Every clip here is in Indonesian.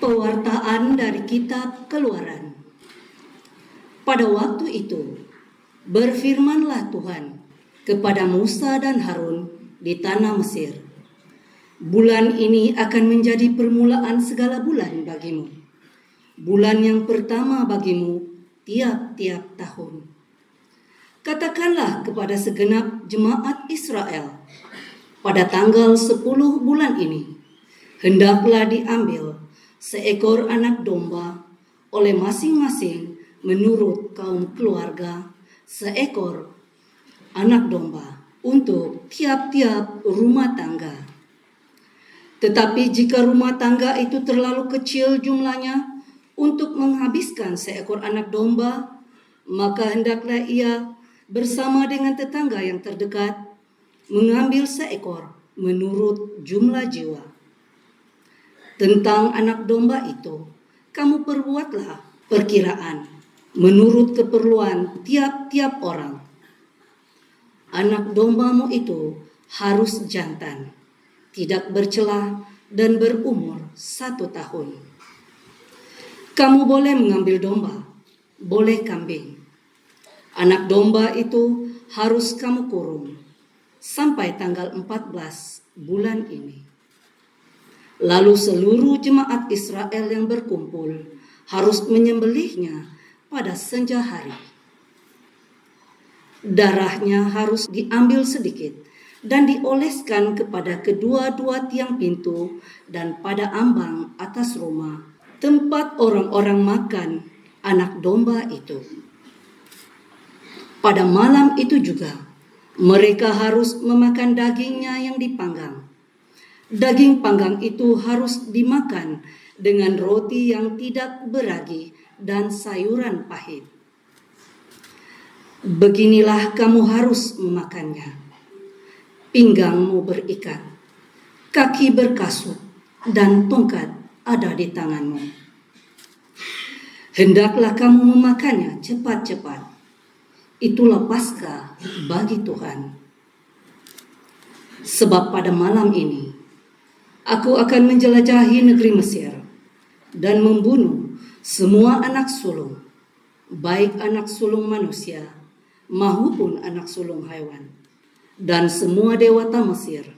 Pewartaan dari Kitab Keluaran. Pada waktu itu, berfirmanlah Tuhan kepada Musa dan Harun di tanah Mesir. Bulan ini akan menjadi permulaan segala bulan bagimu. Bulan yang pertama bagimu tiap-tiap tahun. Katakanlah kepada segenap jemaat Israel, pada tanggal 10 bulan ini, hendaklah diambil seekor anak domba oleh masing-masing menurut kaum keluarga, seekor anak domba untuk tiap-tiap rumah tangga. Tetapi jika rumah tangga itu terlalu kecil jumlahnya untuk menghabiskan seekor anak domba, maka hendaklah ia bersama dengan tetangga yang terdekat mengambil seekor menurut jumlah jiwa. Tentang anak domba itu, kamu perbuatlah perkiraan menurut keperluan tiap-tiap orang. Anak dombamu itu harus jantan, tidak bercelah dan berumur 1 tahun. Kamu boleh mengambil domba, boleh kambing. Anak domba itu harus kamu kurung sampai tanggal 14 bulan ini. Lalu seluruh jemaat Israel yang berkumpul harus menyembelihnya pada senja hari. Darahnya harus diambil sedikit dan dioleskan kepada kedua-dua tiang pintu dan pada ambang atas rumah tempat orang-orang makan anak domba itu. Pada malam itu juga mereka harus memakan dagingnya yang dipanggang. Daging panggang itu harus dimakan dengan roti yang tidak beragi dan sayuran pahit. Beginilah kamu harus memakannya. Pinggangmu berikat, kaki berkasut, dan tongkat ada di tanganmu. Hendaklah kamu memakannya cepat-cepat. Itulah Paskah bagi Tuhan. Sebab pada malam ini, aku akan menjelajahi negeri Mesir dan membunuh semua anak sulung, baik anak sulung manusia maupun anak sulung hewan, dan semua dewata Mesir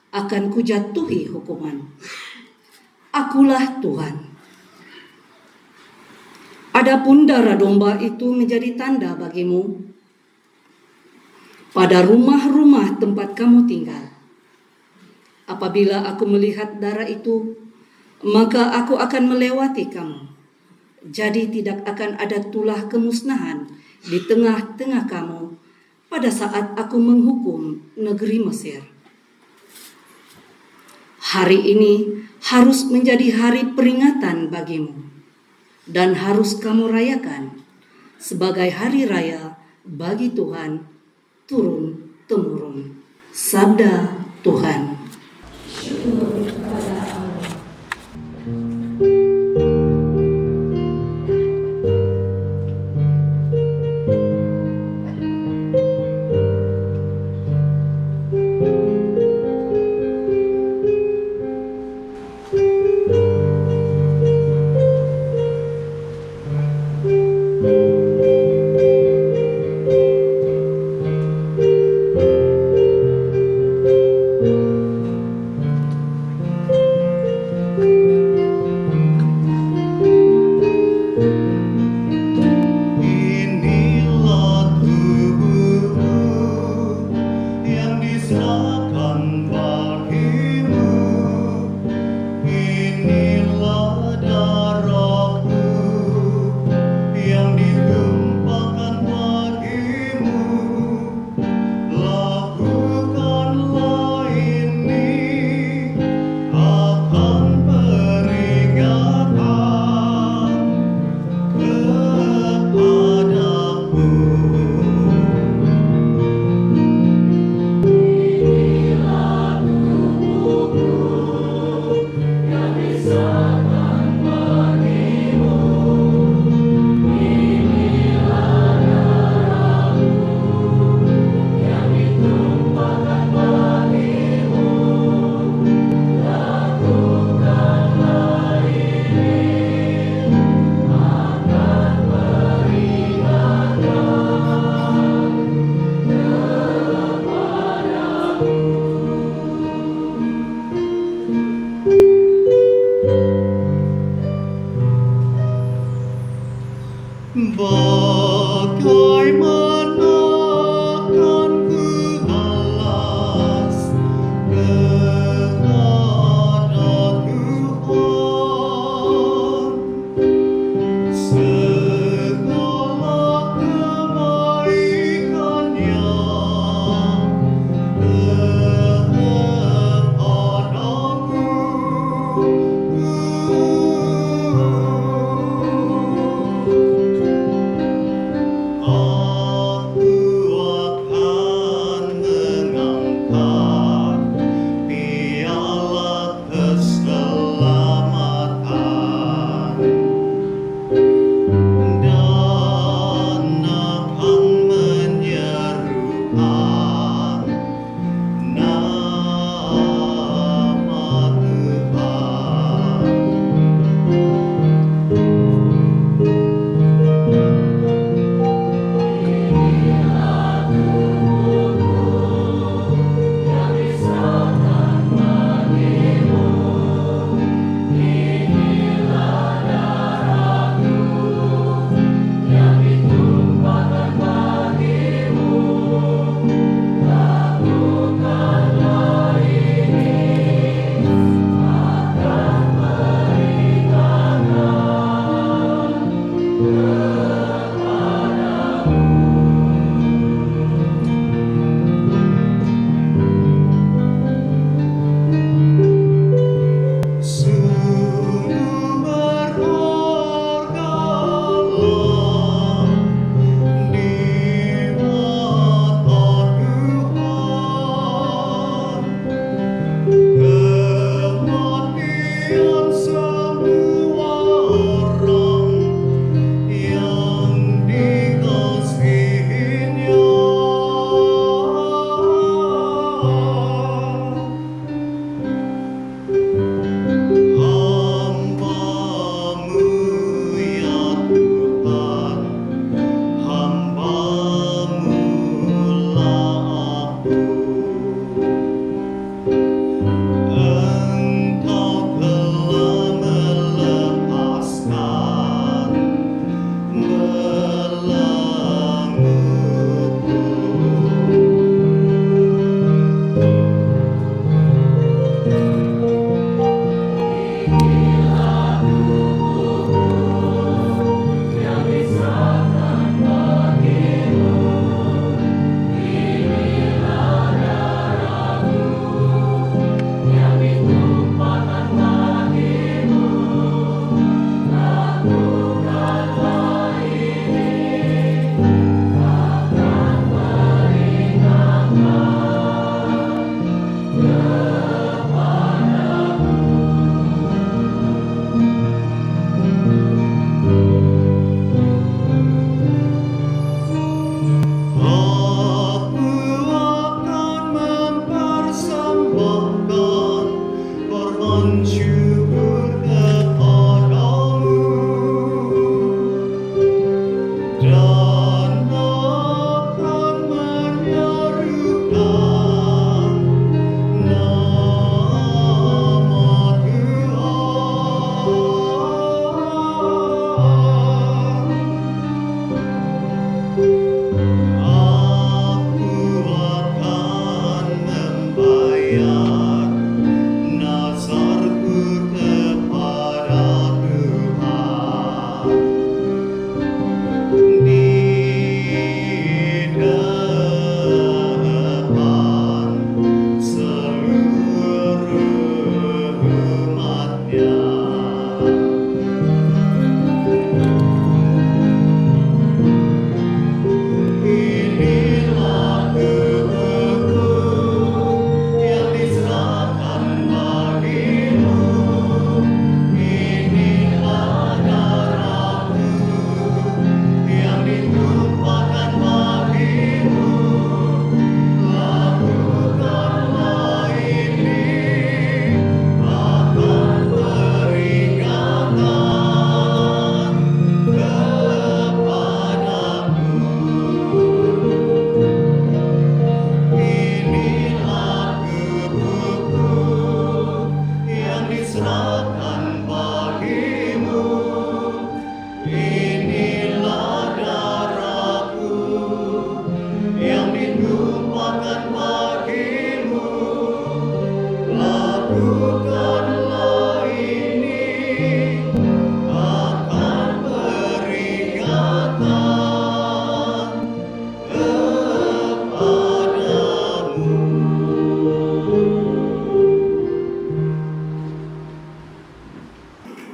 akan kujatuhi hukuman. Akulah Tuhan. Adapun darah domba itu menjadi tanda bagimu pada rumah-rumah tempat kamu tinggal. Apabila aku melihat darah itu, maka aku akan melewati kamu. Jadi tidak akan ada tulah kemusnahan di tengah-tengah kamu pada saat aku menghukum negeri Mesir. Hari ini harus menjadi hari peringatan bagimu dan harus kamu rayakan sebagai hari raya bagi Tuhan turun-temurun. Sabda Tuhan. Syukur kepada Allah. Bagaimana kan ku balas kepada Tuhan segala kebaikannya kepadaku.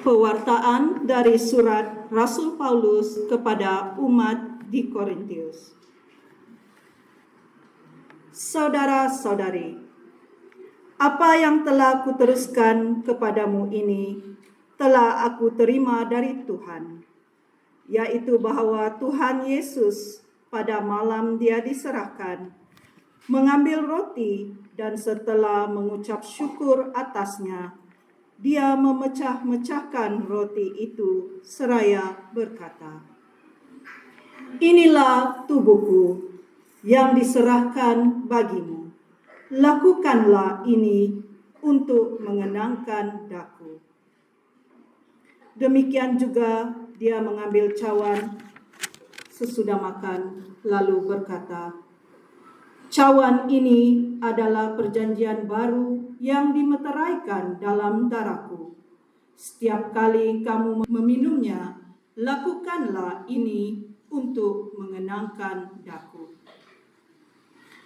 Pewartaan dari surat Rasul Paulus kepada umat di Korintus. Saudara-saudari, apa yang telah kuteruskan kepadamu ini telah aku terima dari Tuhan, yaitu bahwa Tuhan Yesus pada malam Dia diserahkan, mengambil roti dan setelah mengucap syukur atasnya, Dia memecah-mecahkan roti itu seraya berkata, "Inilah tubuhku yang diserahkan bagimu. Lakukanlah ini untuk mengenangkan daku." Demikian juga Dia mengambil cawan sesudah makan, lalu berkata, "Cawan ini adalah perjanjian baru yang dimeteraikan dalam darahku. Setiap kali kamu meminumnya, lakukanlah ini untuk mengenangkan daku.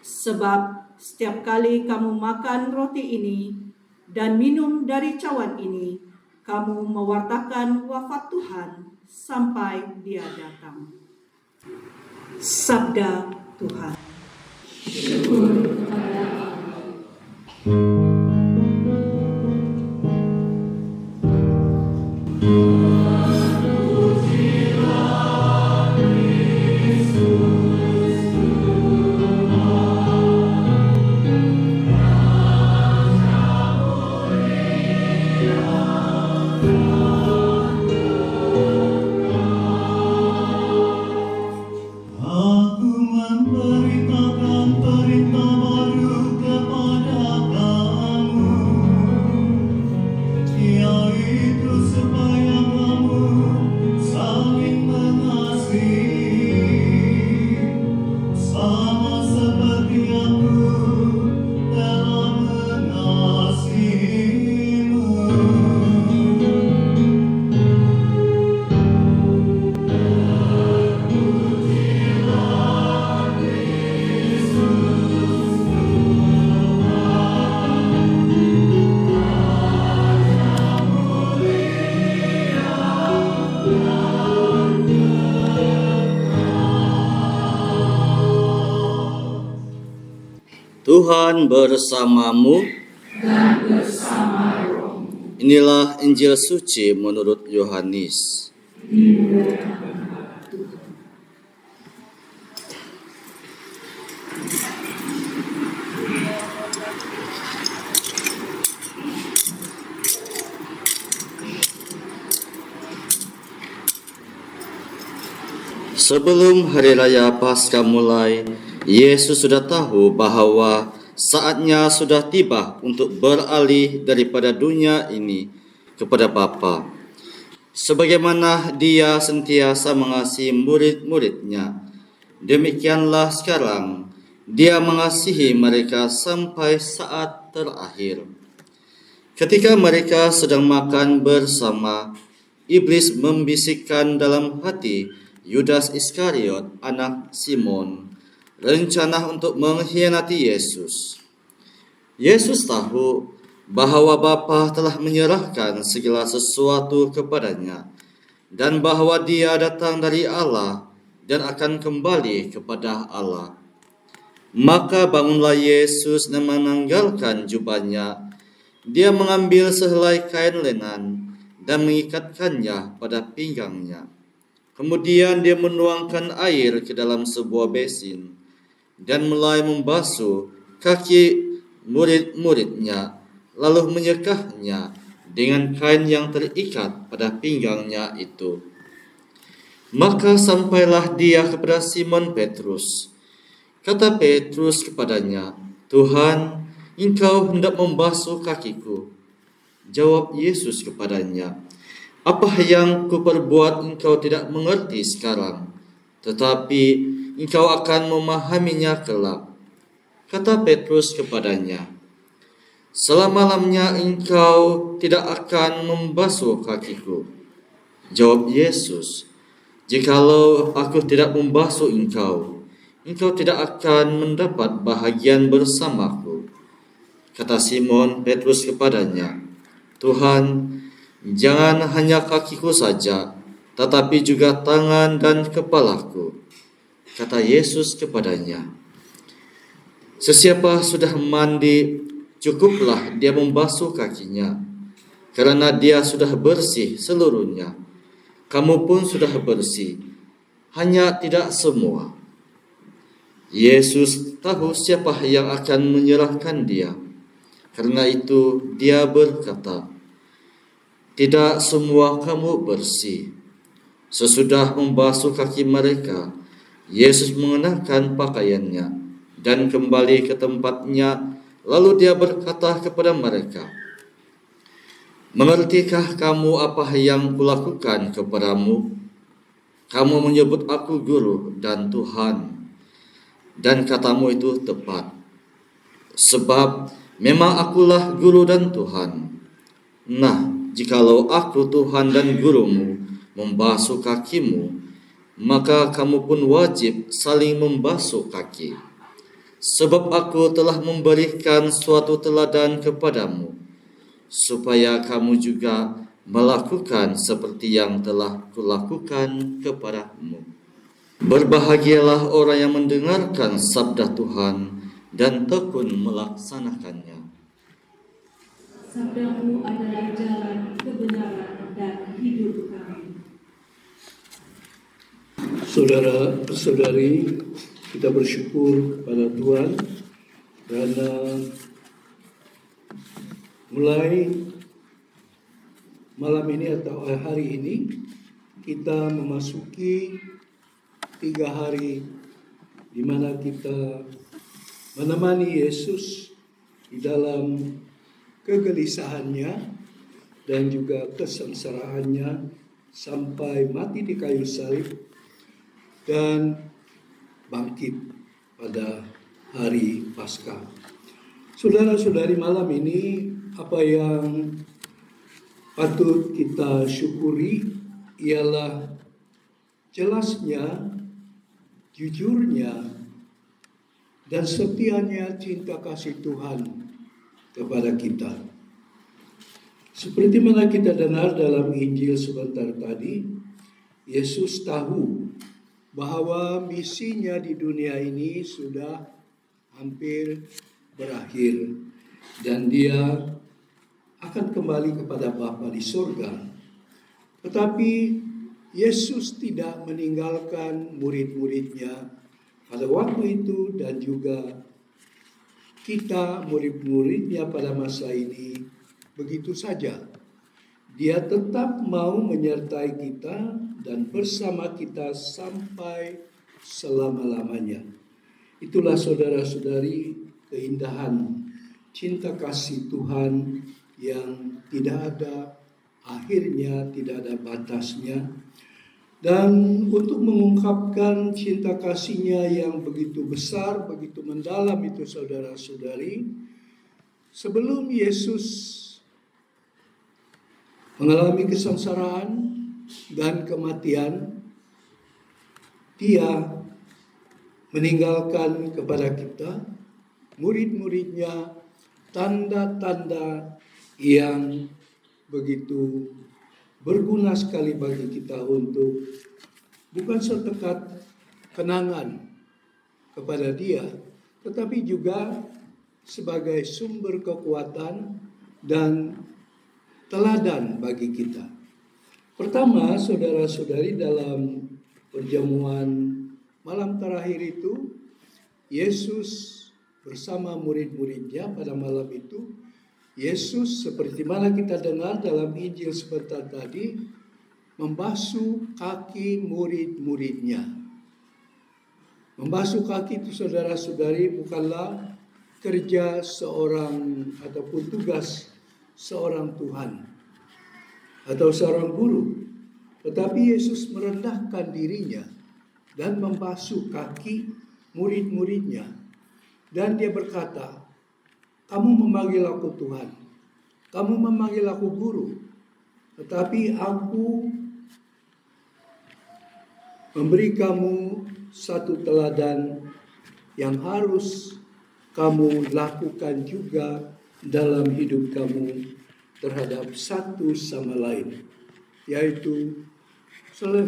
Sebab setiap kali kamu makan roti ini dan minum dari cawan ini, kamu mewartakan wafat Tuhan sampai Dia datang." Sabda Tuhan. Aku memberitakan perintah baru kepada kamu, yaitu supaya kamu saling mengasihi, sama seperti aku telah mengasihimu. Tuhan bersamamu. Inilah Injil suci menurut Yohanes. Sebelum hari raya Paskah mulai, Yesus sudah tahu bahwa saatnya sudah tiba untuk beralih daripada dunia ini kepada Bapa. Sebagaimana Dia sentiasa mengasihi murid-muridnya, demikianlah sekarang Dia mengasihi mereka sampai saat terakhir. Ketika mereka sedang makan bersama, iblis membisikkan dalam hati Yudas Iskariot, anak Simon, rencana untuk mengkhianati Yesus. Yesus tahu bahwa Bapa telah menyerahkan segala sesuatu kepadanya dan bahwa Dia datang dari Allah dan akan kembali kepada Allah. Maka bangunlah Yesus dan menanggalkan jubahnya. Dia mengambil sehelai kain lenan dan mengikatkannya pada pinggangnya. Kemudian Dia menuangkan air ke dalam sebuah besin dan mulai membasuh kaki murid-muridnya, lalu menyekahnya dengan kain yang terikat pada pinggangnya itu. Maka sampailah Dia kepada Simon Petrus. Kata Petrus kepadanya, "Tuhan, Engkau hendak membasuh kakiku?" Jawab Yesus kepadanya, "Apa yang kuperbuat engkau tidak mengerti sekarang, tetapi engkau akan memahaminya kelak." Kata Petrus kepadanya, "Selama-lamanya engkau tidak akan membasuh kakiku." Jawab Yesus, "Jikalau aku tidak membasuh engkau, engkau tidak akan mendapat bahagian bersamaku." Kata Simon Petrus kepadanya, "Tuhan, Jangan hanya kakiku saja, tetapi juga tangan dan kepalaku. Kata Yesus kepadanya, sesiapa sudah mandi, cukuplah dia membasuh kakinya, karena dia sudah bersih seluruhnya. Kamu pun sudah bersih, hanya tidak semua. Yesus tahu siapa yang akan menyerahkan dia. Karena itu dia berkata, tidak semua kamu bersih. Sesudah membasuh kaki mereka, Yesus mengenakan pakaiannya dan kembali ke tempatnya. Lalu dia berkata kepada mereka, mengertikah kamu apa yang kulakukan kepadamu? Kamu menyebut aku guru dan Tuhan, dan katamu itu tepat. Sebab memang akulah guru dan Tuhan. Nah, jikalau aku Tuhan dan gurumu membasuh kakimu, maka kamu pun wajib saling membasuh kaki. Sebab aku telah memberikan suatu teladan kepadamu, supaya kamu juga melakukan seperti yang telah kulakukan kepadamu. Berbahagialah orang yang mendengarkan sabda Tuhan dan tekun melaksanakannya. Sabdamu adalah jalan kebenaran dan hidup kami. Saudara-saudari, kita bersyukur kepada Tuhan karena mulai malam ini atau hari ini kita memasuki 3 hari di mana kita menemani Yesus di dalam kegelisahannya dan juga kesengsaraannya sampai mati di kayu salib dan bangkit pada hari Paskah. Saudara-saudari, malam ini apa yang patut kita syukuri ialah jelasnya, jujurnya, dan setianya cinta kasih Tuhan kepada kita. Seperti mana kita dengar dalam Injil sebentar tadi, Yesus tahu bahwa misinya di dunia ini sudah hampir berakhir dan dia akan kembali kepada Bapa di surga. Tetapi Yesus tidak meninggalkan murid-muridnya pada waktu itu dan juga kita murid-muridnya pada masa ini begitu saja. Dia tetap mau menyertai kita dan bersama kita sampai selama-lamanya. Itulah saudara-saudari keindahan cinta kasih Tuhan yang tidak ada akhirnya, tidak ada batasnya. Dan untuk mengungkapkan cinta kasihnya yang begitu besar, begitu mendalam itu saudara-saudari, sebelum Yesus mengalami kesengsaraan dan kematian, dia meninggalkan kepada kita, murid-muridnya, tanda-tanda yang begitu berguna sekali bagi kita untuk bukan sedekat kenangan kepada dia, tetapi juga sebagai sumber kekuatan dan teladan bagi kita. Pertama, saudara-saudari, dalam perjamuan malam terakhir itu, Yesus bersama murid-muridnya pada malam itu, Yesus seperti mana kita dengar dalam Injil sebentar tadi, membasuh kaki murid-muridnya. Membasuh kaki itu saudara-saudari bukanlah kerja seorang ataupun tugas seorang Tuhan atau seorang guru. Tetapi Yesus merendahkan dirinya dan membasuh kaki murid-muridnya. Dan dia berkata, kamu memanggil aku Tuhan, kamu memanggil aku guru, tetapi aku memberi kamu satu teladan yang harus kamu lakukan juga dalam hidup kamu terhadap satu sama lain, yaitu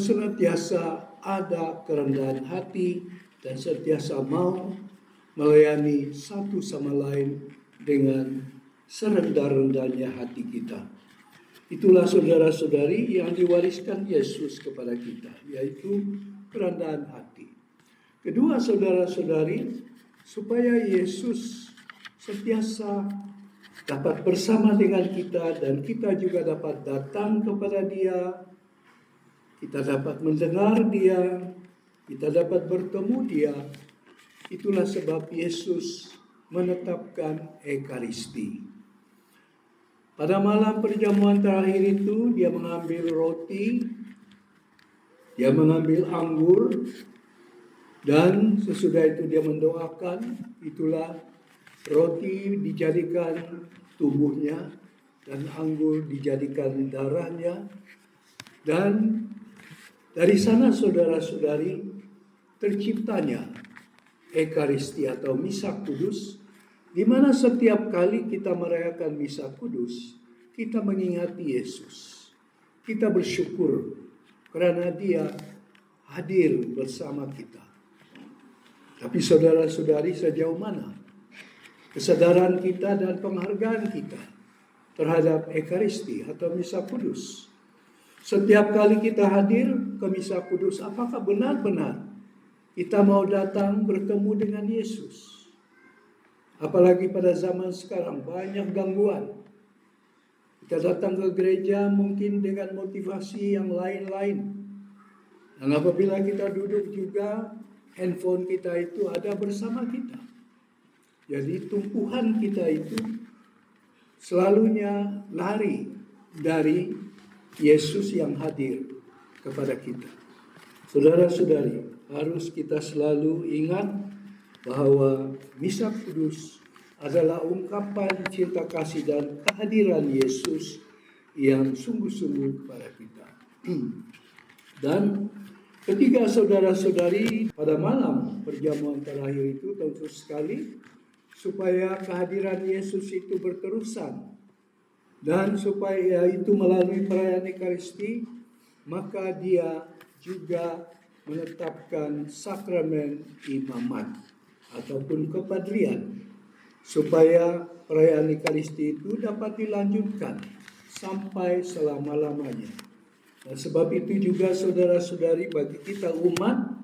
senantiasa ada kerendahan hati dan senantiasa mau melayani satu sama lain dengan serendah-rendahnya hati kita. Itulah saudara-saudari yang diwariskan Yesus kepada kita, yaitu kerendahan hati. Kedua, saudara-saudari, supaya Yesus sentiasa dapat bersama dengan kita dan kita juga dapat datang kepada Dia, kita dapat mendengar Dia, kita dapat bertemu Dia. Itulah sebab Yesus menetapkan Ekaristi. Pada malam perjamuan terakhir itu, Dia mengambil roti, Dia mengambil anggur, dan sesudah itu Dia mendoakan. Itulah roti dijadikan tubuhnya dan anggur dijadikan darahnya. Dan dari sana saudara-saudari terciptanya Ekaristi atau Misa Kudus, di mana setiap kali kita merayakan Misa Kudus, kita mengingati Yesus. Kita bersyukur karena Dia hadir bersama kita. Tapi saudara-saudari, sejauh mana kesadaran kita dan penghargaan kita terhadap Ekaristi atau Misa Kudus? Setiap kali kita hadir ke Misa Kudus, apakah benar-benar kita mau datang bertemu dengan Yesus? Apalagi pada zaman sekarang banyak gangguan. Kita datang ke gereja mungkin dengan motivasi yang lain-lain. Dan apabila kita duduk juga, handphone kita itu ada bersama kita. Jadi tumpuhan kita itu selalunya lari dari Yesus yang hadir kepada kita. Saudara-saudari, harus kita selalu ingat bahwa Misa Kudus adalah ungkapan cinta kasih dan kehadiran Yesus yang sungguh-sungguh kepada kita. Dan ketiga, saudara-saudari, pada malam perjamuan terakhir itu tentu sekali supaya kehadiran Yesus itu berterusan dan supaya itu melalui perayaan Ekaristi, maka Dia juga menetapkan sakramen imamat ataupun kepadrian supaya perayaan Ekaristi itu dapat dilanjutkan sampai selama-lamanya. Dan sebab itu juga saudara-saudari, bagi kita umat,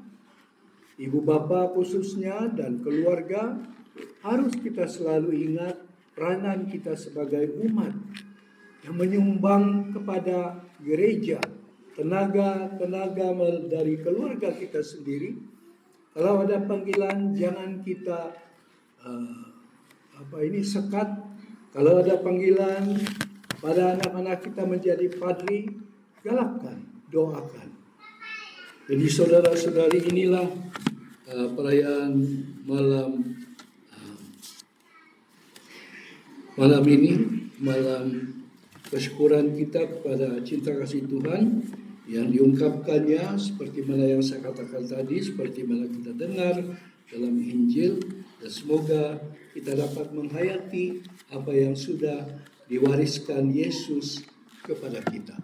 ibu bapa khususnya dan keluarga, harus kita selalu ingat peranan kita sebagai umat yang menyumbang kepada gereja tenaga dari keluarga kita sendiri. Kalau ada panggilan, jangan kita sekat. Kalau ada panggilan pada anak-anak kita menjadi padri, galakkan, doakan. Jadi saudara-saudari, inilah perayaan malam ini, malam kesyukuran kita kepada cinta kasih Tuhan yang diungkapkannya seperti mana yang saya katakan tadi, seperti mana kita dengar dalam Injil, dan semoga kita dapat menghayati apa yang sudah diwariskan Yesus kepada kita.